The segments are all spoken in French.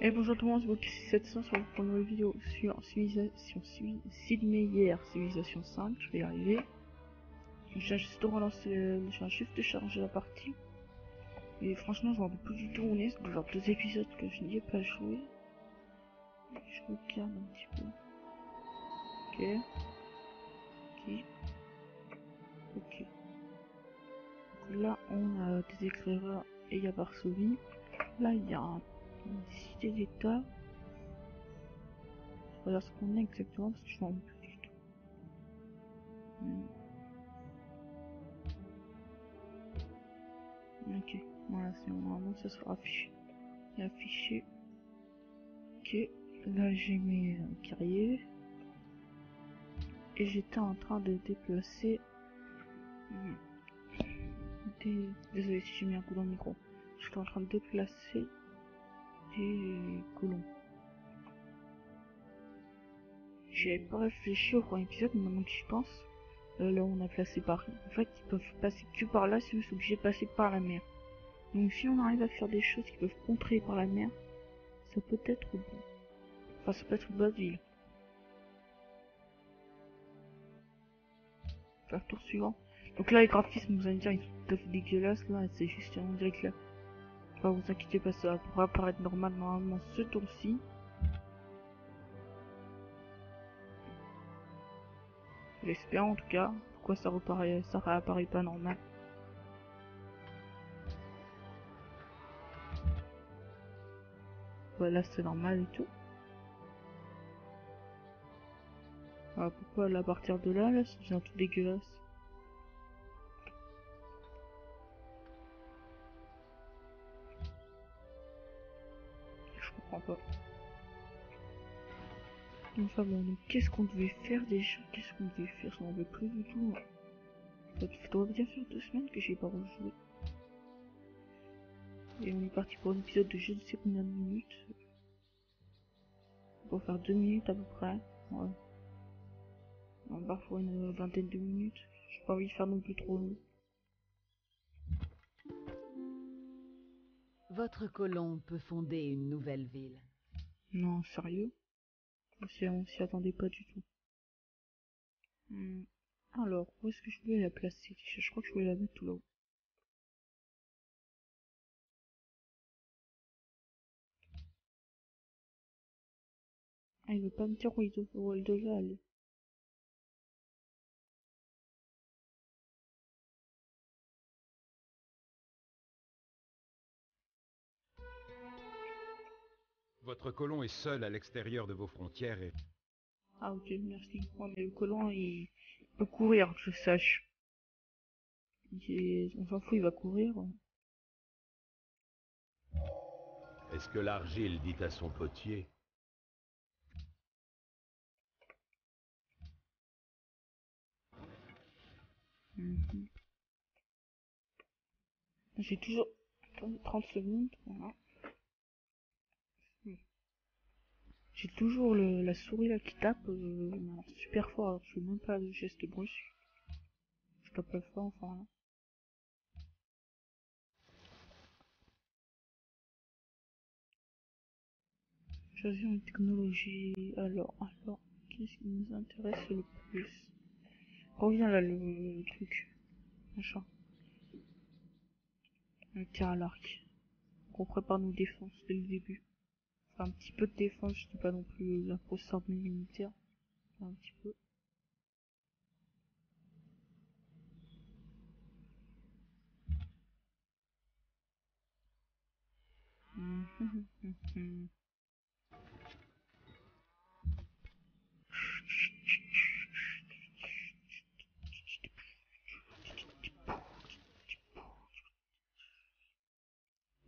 Et bonjour tout le monde, c'est Boki 700 sur une nouvelle vidéo sur Sid Meier Civilization 5, je vais y arriver. Je viens juste de relancer, je viens juste de charger la partie. Et franchement, je ne me rappelle plus du tout où on est, c'est genre 2 épisodes que je n'y ai pas joué. Je regarde un petit peu. Ok. Ok. Donc là, on a des éclaireurs et il y a Varsovie. Là, il y a une cité d'état. Je regarde ce qu'on est exactement parce que je m'en rappelle plus du tout. Ok, voilà, c'est normalement ça sera affiché. Et affiché. Ok, là j'ai mes guerriers. Et j'étais en train de déplacer. Désolé si j'ai mis un coup dans le micro. J'étais en train de déplacer des colons. J'avais pas réfléchi au premier épisode, mais maintenant que j'y pense, là on a placé Paris. En fait, ils peuvent passer que par là, sinon ils sont obligés de passer par la mer. Donc si on arrive à faire des choses qui peuvent contrer par la mer, ça peut être bon. Enfin, ça peut être une bonne ville. Faire tour suivant. Donc là, les graphismes, vous allez me dire, ils sont tout à fait dégueulasses. Là, c'est juste, on dirait que là. Enfin, vous inquiétez pas, ça pourra apparaître normal normalement ce tour-ci. J'espère en tout cas. Pourquoi ça réapparaît pas normal? Voilà, c'est normal et tout. Alors, pourquoi là, à partir de là, ça devient tout dégueulasse? Je comprends pas. Enfin bon, donc qu'est-ce qu'on devait faire déjà? Qu'est-ce qu'on devait faire? Ça m'en veut plus du tout. Ça doit bien faire 2 semaines que j'ai pas rejoué. Et on est parti pour un épisode de je ne sais combien de minutes. On va faire 2 minutes à peu près. Ouais. Parfois une vingtaine de minutes. J'ai pas envie de faire non plus trop long. Votre colon peut fonder une nouvelle ville. Non, sérieux? On s'y attendait pas du tout. Alors, où est-ce que je voulais la placer? Je crois que je voulais la mettre tout là-haut. Ah, il veut pas me dire où elle devait aller. Votre colon est seul à l'extérieur de vos frontières et... Ah ok, merci. Ouais, mais le colon, il peut courir, que je sache. On s'en fout, il va courir. Est-ce que l'argile dit à son potier? J'ai toujours... 30 secondes, voilà. J'ai toujours la souris là qui tape super fort, alors je fais même pas de geste brusque. Je tape pas fort, enfin là. Choisir une technologie. Alors, qu'est-ce qui nous intéresse le plus? Reviens là le truc. Machin. Le tir à l'arc. On prépare nos défenses dès le début. Enfin, un petit peu de défense, je dis pas non plus la grosse armée militaire. Un petit peu.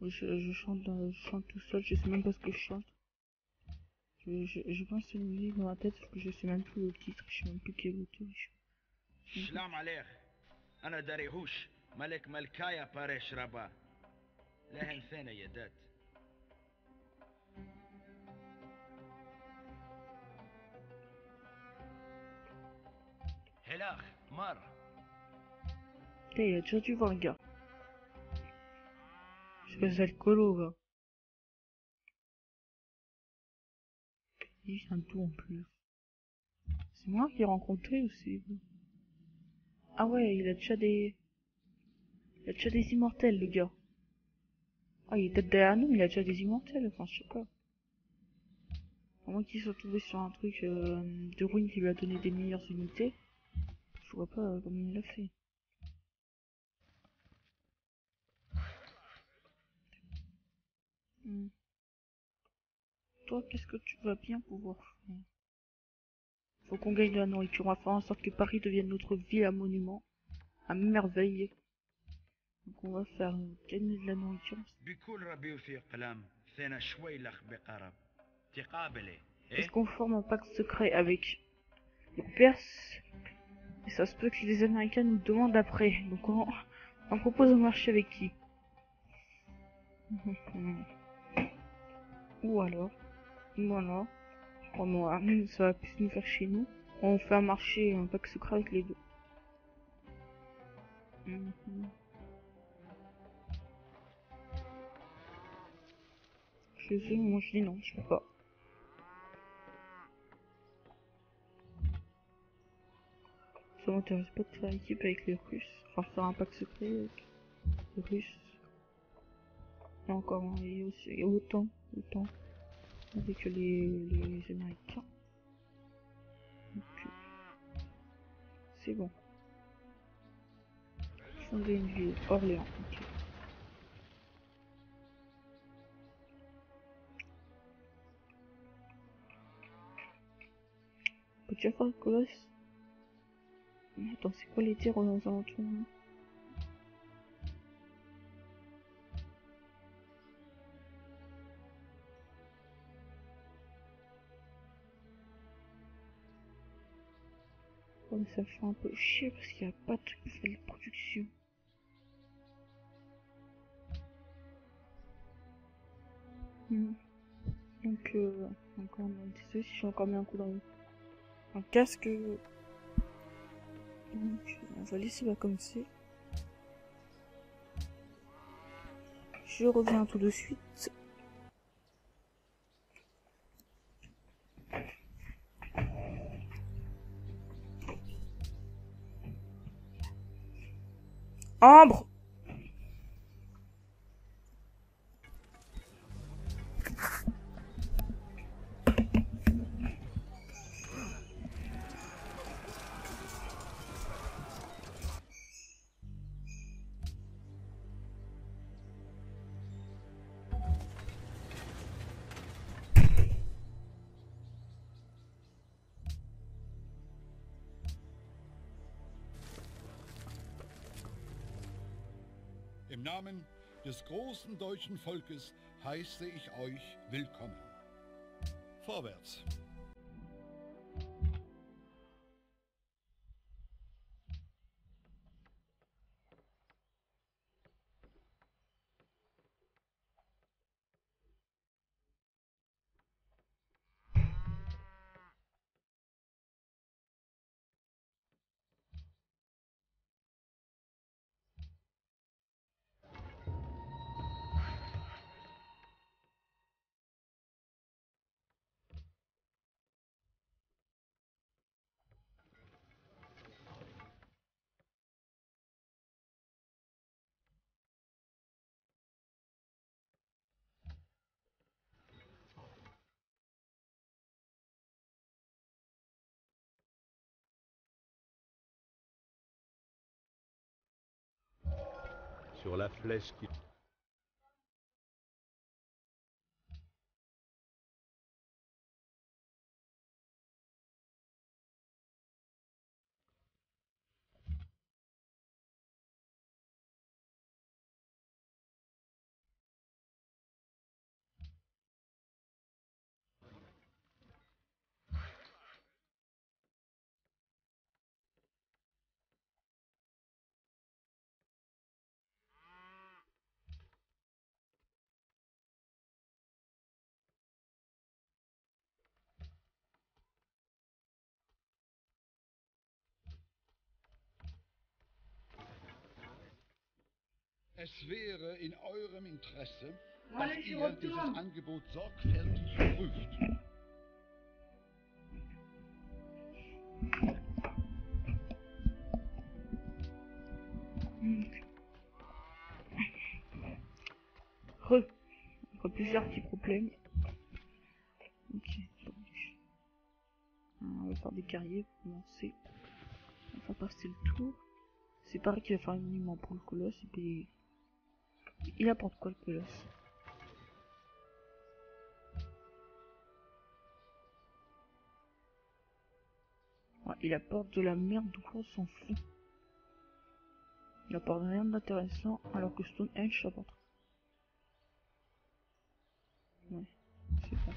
Je chante tout seul, je sais même pas ce que je chante. Je pense une musique dans la tête parce que je sais même plus le titre, je sais même plus qui est l'auteur. سلام عليك أنا داريهوش ملك ملكايا باريش ربا لهن ثانية يدات هلاخ مر Putain, il a déjà dû voir le gars. Je sais pas si c'est le colo, va. Il vient d'où en plus? C'est moi qui l'ai rencontré ou c'est vous? Ah ouais, il a déjà des... Il a déjà des immortels, le gars. Ah, il est peut-être derrière nous, mais il a déjà des immortels, enfin, je sais pas. À moins qu'il soit tombé sur un truc de ruine qui lui a donné des meilleures unités. Je vois pas comment il l'a fait. Hmm. Toi, qu'est-ce que tu vas bien pouvoir faire? Faut qu'on gagne de la nourriture. On va faire en sorte que Paris devienne notre ville à monument. À merveille. Donc on va faire gagner de la nourriture. بكل ربي في قلم ثنا شوي لخ بقرب تقابله Est-ce ايه qu'on forme un pacte secret avec les Perses? Et ça se peut que les Américains nous demandent après. Donc on propose un marché avec qui? Ou alors, voilà. Oh non, ça va plus nous faire chez nous. On fait un marché, un pacte secret avec les deux. Je sais, moi je dis non, je peux pas. Ça m'intéresse pas de faire équipe avec les Russes. Enfin, faire un pacte secret avec les Russes. Et encore, hein, et aussi, et autant avec les Américains. Donc, c'est bon. Fonder une ville, Orléans, ok. On peut déjà faire le colosse? Attends, c'est quoi les terres aux alentours, hein? Oh, mais ça me fait un peu chier parce qu'il n'y a pas de truc pour faire de production. Donc, encore, désolé si j'ai encore mis un coup dans un casque. Donc, on va laisser là comme c'est. Je reviens tout de suite. Ambre! Im Namen des großen deutschen Volkes heiße ich euch willkommen. Vorwärts! Sur la flèche qui... Es wäre in eurem Interesse, dass ihr dieses Angebot sorgfältig prüft. plusieurs petits problèmes. Ok, donc on va faire des carrières pour commencer. On va passer le tour. C'est pareil qu'il va faire un monument pour le colosse et puis il apporte quoi le colosse? Ouais, il apporte de la merde, donc on s'en fout. Il apporte rien d'intéressant alors que Stonehenge apporte. Ouais, c'est bon.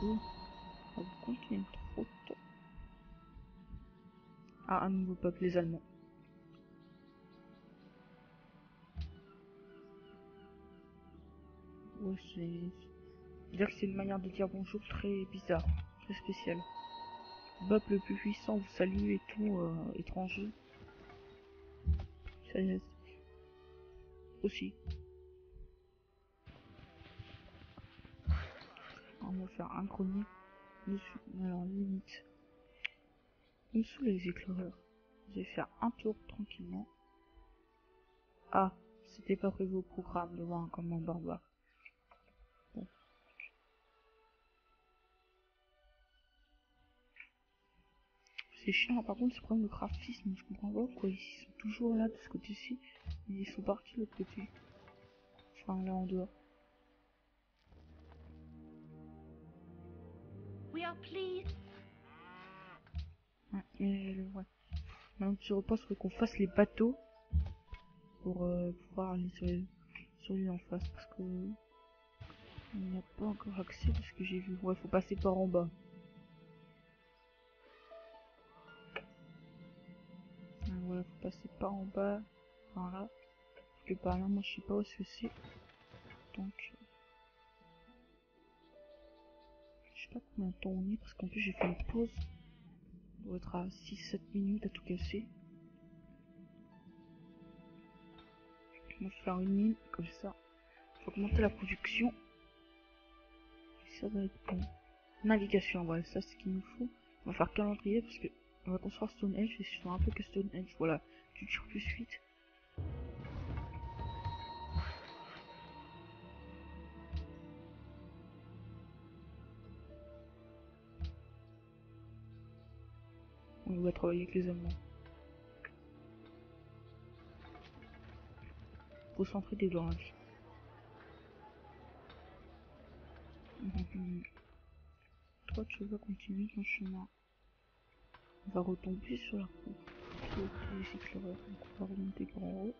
Oh, on va continuer trop tôt. Ah, un nouveau peuple, les Allemands. Ouais, c'est... dire que c'est une manière de dire bonjour très bizarre, très spéciale. Le peuple le plus puissant vous salue et tout, étranger. Ça y est. Aussi. On va faire un chronique. Alors, limite. Où sont les éclaireurs? Je vais faire un tour tranquillement. Ah, c'était pas prévu au programme de voir un commandant barbare. Bon. C'est chiant, par contre, c'est problème de graphisme, je comprends pas pourquoi ils sont toujours là de ce côté-ci, mais ils sont partis de l'autre côté. Enfin, là en dehors. We are pleased. Ouais, mais ouais. Maintenant que je repense, il faut qu'on fasse les bateaux pour pouvoir aller sur lui en face, parce que on n'y a pas encore accès de ce que j'ai vu. Ouais, faut passer par en bas. Ah, voilà, faut passer par en bas, par là. Parce que par là, moi je sais pas où est-ce que c'est. Donc, je sais pas combien de temps on est, parce qu'en plus j'ai fait une pause. On doit être à 6-7 minutes à tout casser. On va faire une mine, comme ça. Faut augmenter la production. Et ça va être bon. Navigation, voilà, ça c'est ce qu'il nous faut. On va faire calendrier, parce que on va construire Stonehenge, et je fais un peu que Stonehenge, voilà. Tu tires plus vite. On va travailler avec les Allemands. Faut s'entraider dans la vie. Toi, tu vas continuer ton chemin. On va retomber sur la route. Les éclaireurs, donc on va remonter par en haut.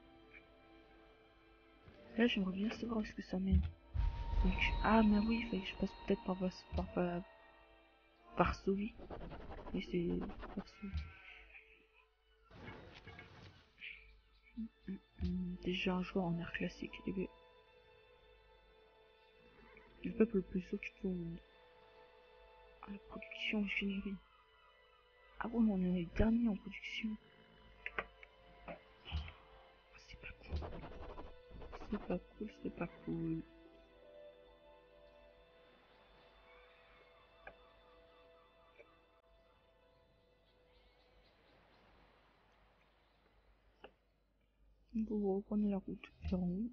Là, j'aimerais bien savoir ce que ça mène. Ah, mais oui, il fallait que je passe peut-être par Varsovie. Oui, c'est Varsovie. Déjà un joueur en air classique, les gars. Le peuple le plus occupé au monde. Ah, la production, ingénierie. Ah bon, on est les derniers en production. C'est pas cool. C'est pas cool, c'est pas cool. Vous reprenez la route vers en haut.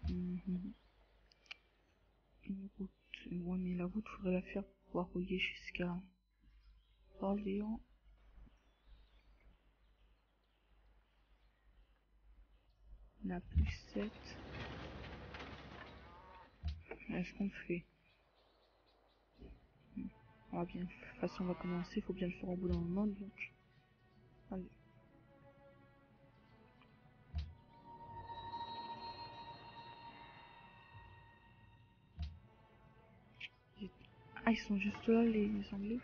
Une route. Ouais, mais la route, faudrait la faire pour pouvoir relier jusqu'à Orléans. On a plus 7. Est-ce qu'on le fait? On va bien. De toute façon, on va commencer. Faut bien le faire au bout d'un moment, donc. Allez. Ah, ils sont juste là, les Anglais.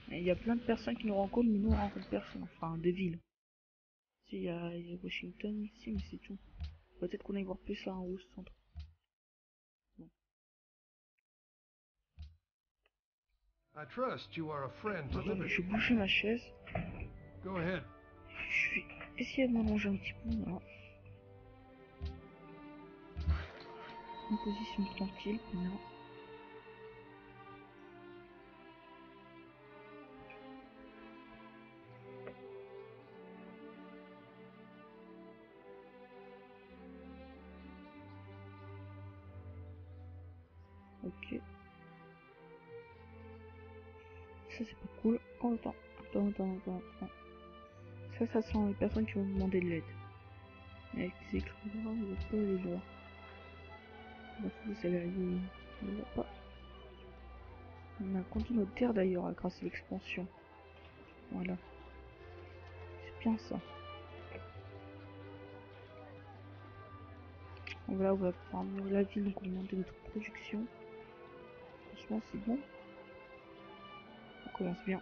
Il y a plein de personnes qui nous rencontrent, mais nous on rencontre personne. Enfin, des villes. Si, il y a Washington ici, mais c'est tout. Peut-être qu'on aille voir plus là en haut, ce centre. Bon. I trust you are a friend to Attendez, liberty. je vais bouger ma chaise. Go ahead. Je vais essayer de m'allonger un petit peu, voilà. Une position tranquille, non. Ok. Ça c'est pas cool. Oh, attends. Ça sent les personnes qui vont demander de l'aide. Avec ces écrans là, il va pas aller loin. Là, vous allez aller là-bas. On a un continent de terre d'ailleurs grâce à l'expansion. Voilà. C'est bien ça. Voilà, on va pouvoir améliorer la ville, donc augmenter notre production. Franchement, c'est bon. On commence bien.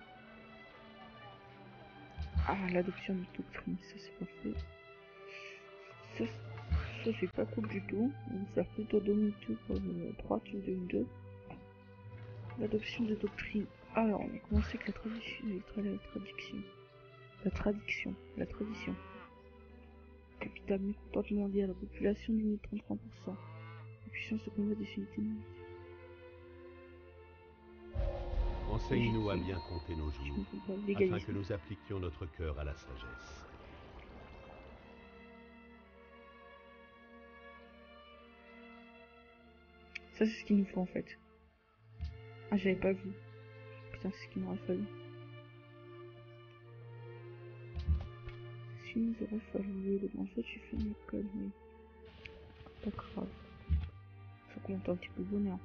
Ah, l'adoption de doctrine, ça c'est pas fait. Ça c'est pas cool du tout. On va faire plutôt Dominito pour le 3 que Dominito. L'adoption de doctrine. Alors, on a commencé avec la tradition. Capital mécontentement mondial, la population diminue de 33%. La puissance de combat des unités. Enseigne-nous à bien compter nos jours, afin que nous appliquions notre cœur à la sagesse. Ça c'est ce qu'il nous faut en fait. Ah, j'avais pas vu. Putain, c'est ce qu'il m'aurait fallu. Si nous aurait fallu, en fait j'ai fait une connerie. Pas grave. Faut qu'on monte un petit peu de bonheur.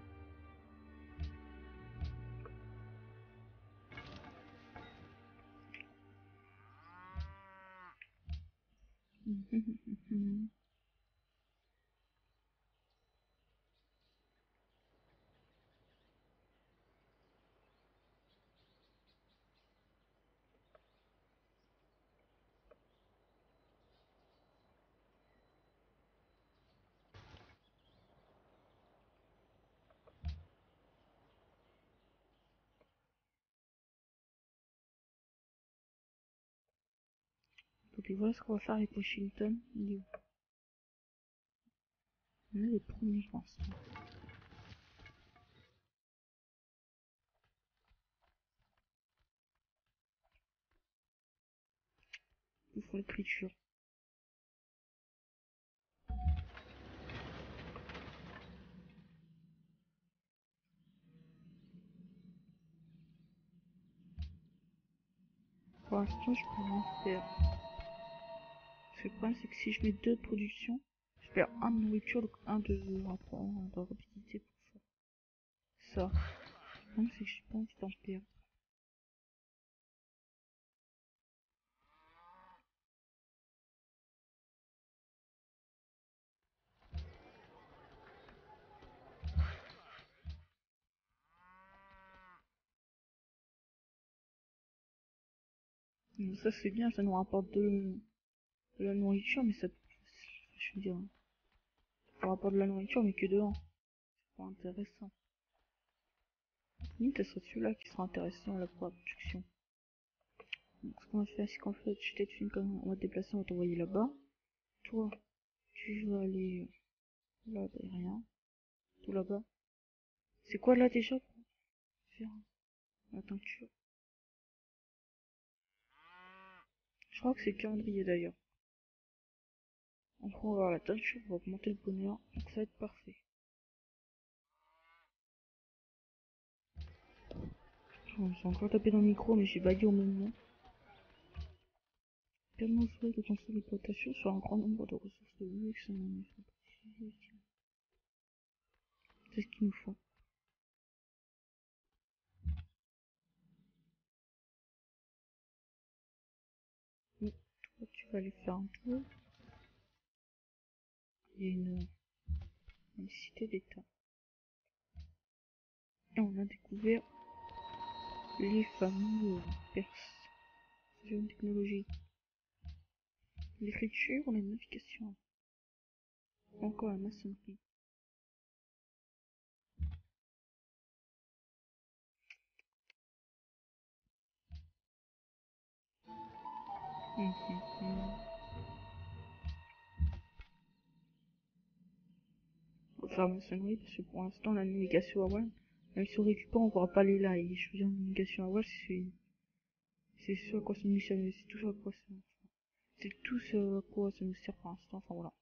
Donc voilà ce qu'on va faire avec Washington. On est les premiers pour l'instant. Il faut l'écriture. Pour l'instant, je peux rien faire. Parce que le problème, c'est que si je mets 2 de production, je perds 1 de nourriture, donc 1 de rapidité pour ça. Le problème, c'est que j'ai pas envie d'en perdre. Donc ça, c'est bien, ça nous rapporte de la nourriture, mais ça. Je veux dire. Ça rapporte de la nourriture, mais que de 1. C'est pas intéressant. Limite, ce serait celui-là qui sera intéressant là pour la production. Donc, ce qu'on va faire, c'est qu'en fait, je t'ai fait comme on va te déplacer, on va t'envoyer là-bas. Toi, tu vas aller là, bah, rien. Tout là-bas. C'est quoi là déjà pour faire la teinture? Je crois que c'est le calendrier d'ailleurs. On va avoir la teinture, on va augmenter le bonheur, donc ça va être parfait. J'ai encore tapé dans le micro, mais j'ai baillé au même moment. Tellement souhait de construire l'exploitation sur un grand nombre de ressources de luxe. C'est ce qu'il nous faut. Mais toi, tu vas aller faire un tour. Il y a une cité d'état. Et on a découvert les familles perses. C'est une technologie. L'écriture, on a une navigation. Encore la maçonnerie. On va faire la maçonnerie parce que pour l'instant la navigation à voile, même si on récupère, on pourra pas aller là. Et je veux dire, la navigation à voile, c'est ce à quoi ça nous sert, c'est tout à quoi ça. C'est tout ce à quoi ça nous sert pour l'instant. Enfin voilà.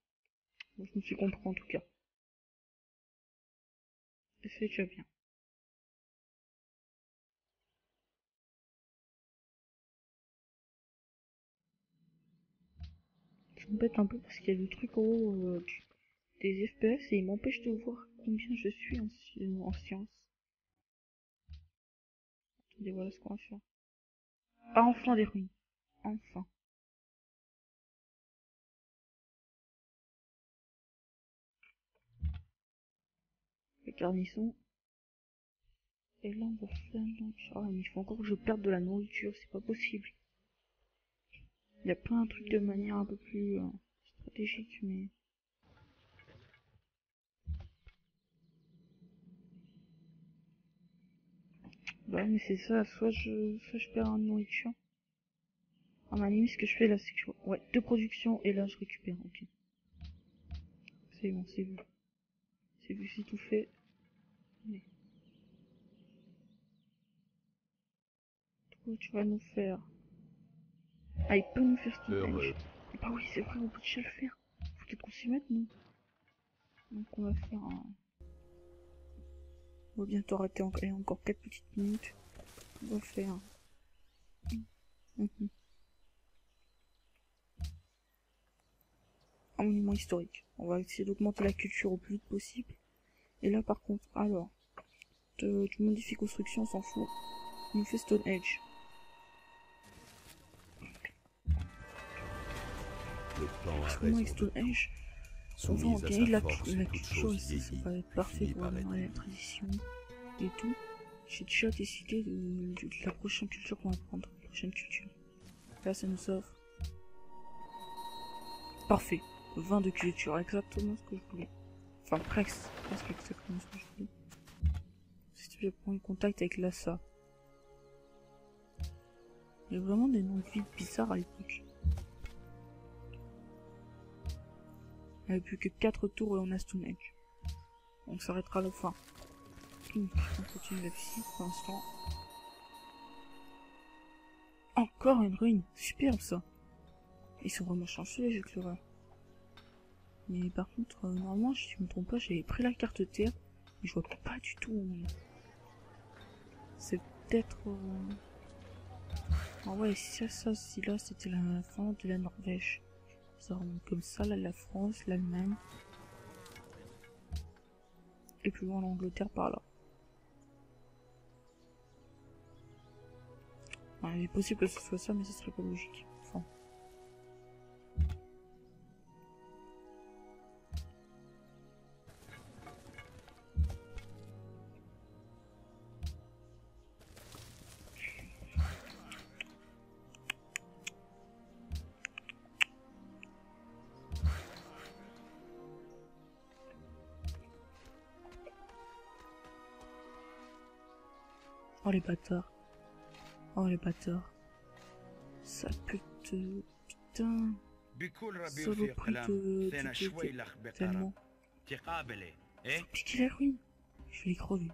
Moi, je me suis compris en tout cas. C'est déjà bien. Ça m'embête un peu parce qu'il y a le truc en haut des FPS et il m'empêche de voir combien je suis en science. Attendez, voilà ce qu'on va faire. Ah, enfin des ruines. Enfin. Les garnisons. Et là, on va faire la nourriture. Ah, mais il faut encore que je perde de la nourriture, c'est pas possible. Il y a plein de trucs de manière un peu plus stratégique, mais... Bah, mais c'est ça, soit je perds en nourriture. À ma limite, ce que je fais là, c'est que ouais, 2 productions, et là, je récupère, ok. C'est bon, c'est vu. C'est vu, c'est tout fait. Allez. Toi, tu vas nous faire... Ah, il peut nous faire Stonehenge. Bah oui, c'est vrai, on peut déjà le faire. Faut peut-être qu'on s'y mette, nous. Donc on va faire un... On va bientôt arrêter encore 4 petites minutes. On va faire... Un monument historique. On va essayer d'augmenter la culture au plus vite possible. Et là par contre, alors... Tu modifies construction, on s'en fout. On nous fait Stonehenge. Comment avec Stonehenge, on va en gagner la culture ici, ça va être parfait pour améliorer la tradition et tout. J'ai déjà décidé de la prochaine culture qu'on va prendre. La prochaine culture. Là, ça nous offre. Parfait. 20 de culture, exactement ce que je voulais. Enfin, presque exactement ce que je voulais. Si tu veux prendre contact avec Lhasa. Il y a vraiment des noms de villes bizarres à l'époque. Il n'y avait plus que 4 tours et on a Stonehenge. On s'arrêtera à la fin. On continue là-dessus pour l'instant. Encore une ruine, superbe ça. Ils sont vraiment chanceux les éclaireurs. Mais par contre, normalement, si je me trompe pas, j'avais pris la carte terre, mais je vois pas du tout où on est. C'est peut-être... Ah ouais, si là, c'était la fin de la Norvège. Ça remonte comme ça, là, la France, l'Allemagne. Et plus loin l'Angleterre par là. Ouais, il est possible que ce soit ça, mais ce serait pas logique. Enfin. Oh les bâtards. Oh les bâtards. Sale pute. Putain. Saloperie de tellement. Faut piquer la ruine. Je vais les crever.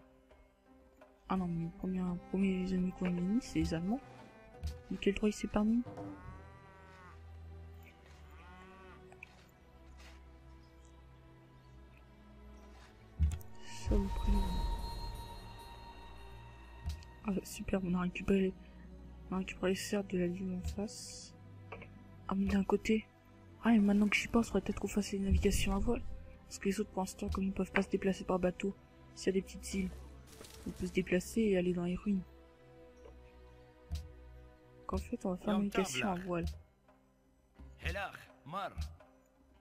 Ah non, mais les premiers ennemis qu'on a mis, c'est les Allemands. De quel droit il s'est parmi? Saloperie. Ah super, on a récupéré les cerfs de la ligne en face. Ah mais d'un côté. Ah et maintenant que j'y pense, il faudrait peut-être qu'on fasse les navigations à voile. Parce que les autres pour l'instant, comme ils ne peuvent pas se déplacer par bateau, s'il y a des petites îles, on peut se déplacer et aller dans les ruines. Donc en fait on va faire une navigation à voile.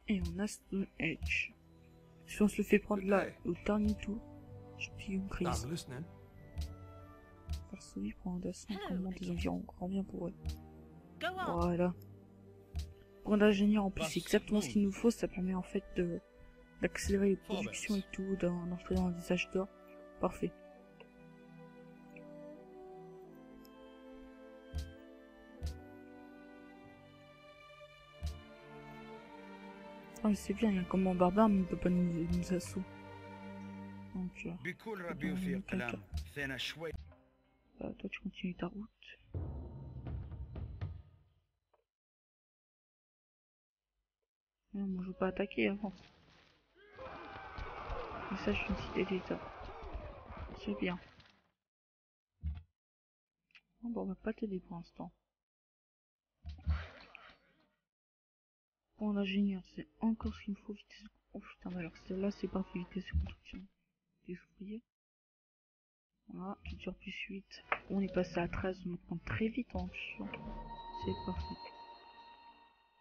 Et on a Stonehenge. Si on se le fait prendre là au dernier tour, je pille une crise. Varsovie prend d'assaut en commande des environs, grand bien pour eux. Voilà. Pour d'ingénieur en plus c'est exactement ce qu'il nous faut, ça permet en fait d'accélérer les productions et tout, d'entrer dans des âges d'or. Parfait. Ah mais c'est bien, il y a un commandant barbare mais il ne peut pas nous assaut. Donc toi tu continues ta route. Non, moi je veux pas attaquer avant. Mais ça je suis une cité d'état. C'est bien. Bon, on va pas t'aider pour l'instant. Bon, l'ingénieur, c'est encore ce qu'il me faut. Vitesse. Oh putain, mais alors celle-là, c'est pas fait vitesse de construction. Des ouvriers. Voilà, tu tires plus 8. On est passé à 13, on prend très vite en plus. C'est parfait.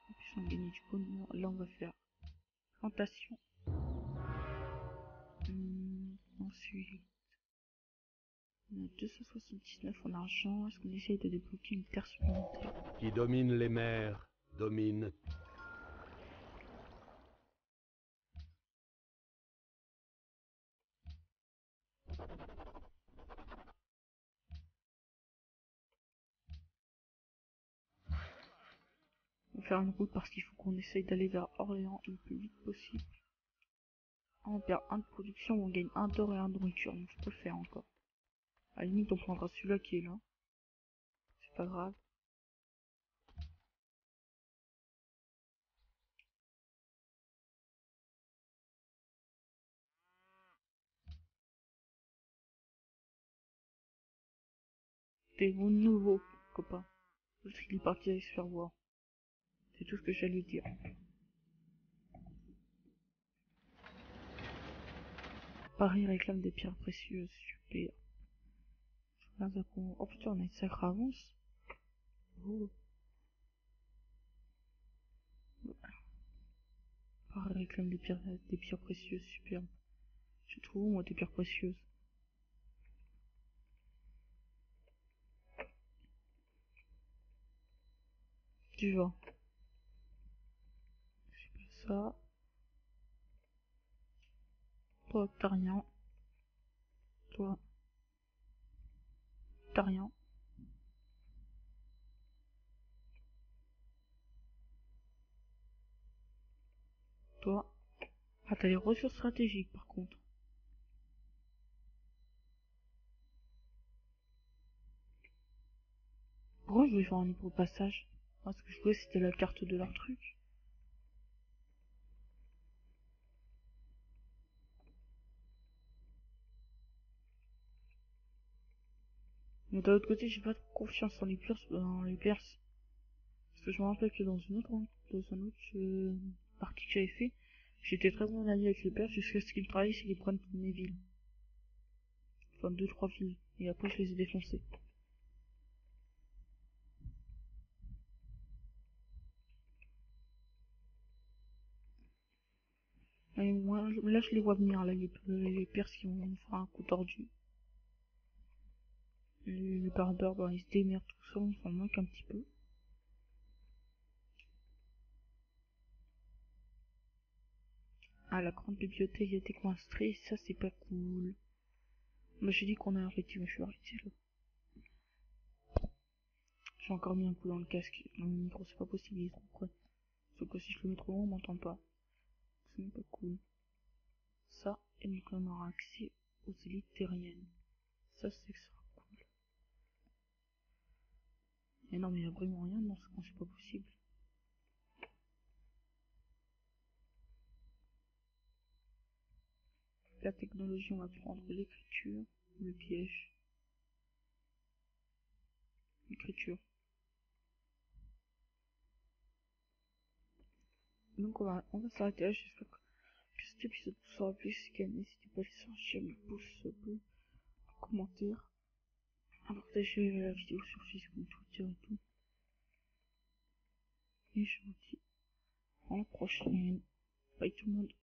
En plus, on gagne du bonheur. Là, on va faire plantation. Ensuite, on a 279 en argent. Est-ce qu'on essaye de débloquer une terre supplémentaire? Qui domine les mers, domine. On va faire une route parce qu'il faut qu'on essaye d'aller vers Orléans le plus vite possible. On perd 1 de production, on gagne 1 d'or et 1 de nourriture, donc je peux le faire encore. À la limite, on prendra celui-là qui est là. C'est pas grave. T'es mon nouveau copain. L'autre il est parti aller se faire voir. C'est tout ce que j'allais dire. Paris réclame des pierres précieuses, super. Oh putain, on a une sacrée avance. Oh. Paris réclame des pierres précieuses, super. Je trouve moi des pierres précieuses. Tu vois. C'est pas ça. Toi, t'as rien. Toi, t'as rien. Toi. Ah, t'as les ressources stratégiques par contre. Pourquoi je voulais faire un libre passage? Parce que je voulais c'était la carte de leur truc. Mais d'un autre côté, j'ai pas trop confiance en les Perses. Parce que je me rappelle que dans un autre partie que j'avais fait, j'étais très bon allié avec les Perses jusqu'à ce qu'ils me trahissent et qu'ils prennent toutes mes villes. Enfin, 2-3 villes. Et après, je les ai défoncées. Et moi, là, je les vois venir, là, les Perses qui vont me faire un coup tordu. Les barbares, bah, ils se démerdent tout ça, on s'en manque un petit peu. Ah, la grande bibliothèque a été construite, ça c'est pas cool. Moi j'ai dit qu'on a arrêté, mais je suis arrêté là. J'ai encore mis un coup dans le casque, dans le micro, c'est pas possible, il est trop près. Sauf que si je le mets trop loin, on m'entend pas. C'est pas cool. Ça, et donc on aura accès aux élites terriennes. Ça c'est que ça sera cool. Mais non, mais il y a vraiment rien dans ce coin, c'est pas possible. La technologie, on va prendre l'écriture, le piège. L'écriture. Donc on va s'arrêter là, j'espère que cet épisode vous aura plu. Si c'est le cas, n'hésitez pas à laisser un j'aime, pouce bleu, un commentaire, à partager la vidéo sur Facebook, Twitter et tout. Et je vous dis à la prochaine. Bye tout le monde.